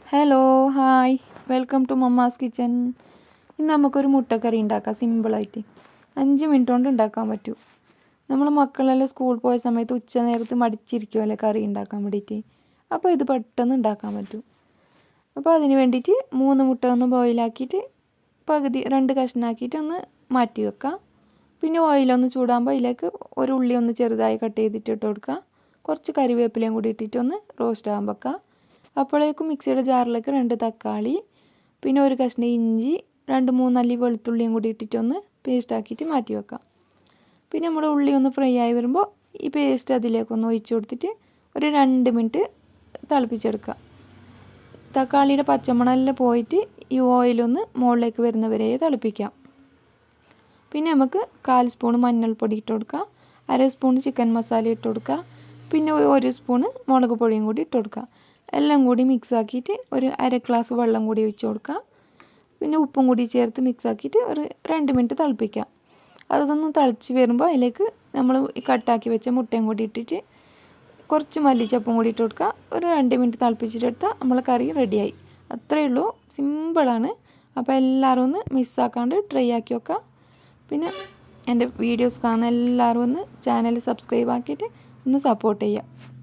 Hello hi welcome to Mamma's Kitchen. ഇന്ന് നമുക്കൊരു മുട്ടക്കറി ഉണ്ടാക്കാം സിമ്പിളായിട്ട്. 5 മിനിറ്റ് കൊണ്ട് ഉണ്ടാക്കാൻ പറ്റും. നമ്മൾ മക്കളെല്ലാം സ്കൂൾ പോയ സമയത്ത് ഉച്ച നേരത്ത് മടിച്ചിരിക്കുമല്ലേ കറി ഉണ്ടാക്കാൻ വേണ്ടിയിട്ട്. അപ്പോൾ ഇത് പെട്ടെന്ന് ഉണ്ടാക്കാൻ പറ്റും. അപ്പോൾ അതിന് വേണ്ടിയിട്ട് 3 മുട്ട ഒന്ന് ബോയിലാക്കിയിട്ട് പകുതി 2 കഷ്ണമാക്കിയിട്ട് ഒന്ന് മാറ്റി വെക്കാം. പിന്നെ ഓയിലൊന്ന് ചൂടാകുമ്പോൾ അതിലേക്ക് ഒരു ഉള്ളി ഒന്ന് ചെറുതായി കട്ട് ചെയ്തിട്ട് ഇട്ട് കൊടുക്കുക. കുറച്ച് കറിവേപ്പിലയും കൂടി ഇട്ടിട്ട് ഒന്ന് റോസ്റ്റ് ആകാൻ വെക്കാം. അപ്പോഴേക്കും മിക്സിയുടെ ജാറിലേക്ക് 2 തക്കാളി, പിന്നെ ഒരു കഷ്ണം ഇഞ്ചി, 2-3 അല്ലി വെളുത്തുള്ളിയും കൂടി ഇട്ടിട്ടൊന്ന് പേസ്റ്റ് ആക്കിയിട്ട് മാറ്റി വെക്കാം. പിന്നെ നമ്മുടെ ഉള്ളി ഒന്ന് ഫ്രൈ ആയി വരുമ്പോൾ ഈ പേസ്റ്റ് അതിലേക്കൊന്ന് ഒഴിച്ചു കൊടുത്തിട്ട് ഒരു 2 മിനിറ്റ് തിളപ്പിച്ചെടുക്കുക. തക്കാളിയുടെ പച്ചമണമെല്ലാം പോയിട്ട് ഈ ഓയിലൊന്ന് മുകളിലേക്ക് വരുന്നവരെ തിളപ്പിക്കാം. പിന്നെ നമുക്ക് 1/4 സ്പൂൺ മഞ്ഞൾപ്പൊടി ഇട്ട് കൊടുക്കുക, 1/2 സ്പൂൺ ചിക്കൻ മസാല ഇട്ട് കൊടുക്കുക, പിന്നെ 1 സ്പൂണ് മുളക് പൊടിയും കൂടി ഇട്ട് കൊടുക്കുക. എല്ലാം കൂടി മിക്സ് ആക്കിയിട്ട് ഒരു 1/2 ഗ്ലാസ് വെള്ളം കൂടി ഒഴിച്ച് കൊടുക്കുക. പിന്നെ ഉപ്പും കൂടി ചേർത്ത് മിക്സ് ആക്കിയിട്ട് ഒരു 2 മിനിറ്റ് തിളപ്പിക്കാം. അതൊന്ന് തിളച്ച് വരുമ്പോൾ അതിലേക്ക് നമ്മൾ കട്ടാക്കി വെച്ച മുട്ടയും കൂടി ഇട്ടിട്ട് കുറച്ച് മല്ലിച്ചപ്പും കൂടി ഇട്ട് കൊടുക്കുക. ഒരു 2 മിനിറ്റ് തിളപ്പിച്ചിട്ടെടുത്താൽ നമ്മളെ കറി റെഡിയായി. അത്രയേ ഉള്ളൂ, സിമ്പിളാണ്. അപ്പോൾ എല്ലാവരും ഒന്ന് മിസ്സാക്കാണ്ട് ട്രൈ ആക്കി വെക്കുക. പിന്നെ എൻ്റെ വീഡിയോസ് കാണുന്ന എല്ലാവരും ഒന്ന് ചാനൽ സബ്സ്ക്രൈബ് ആക്കിയിട്ട് ഒന്ന് സപ്പോർട്ട് ചെയ്യുക.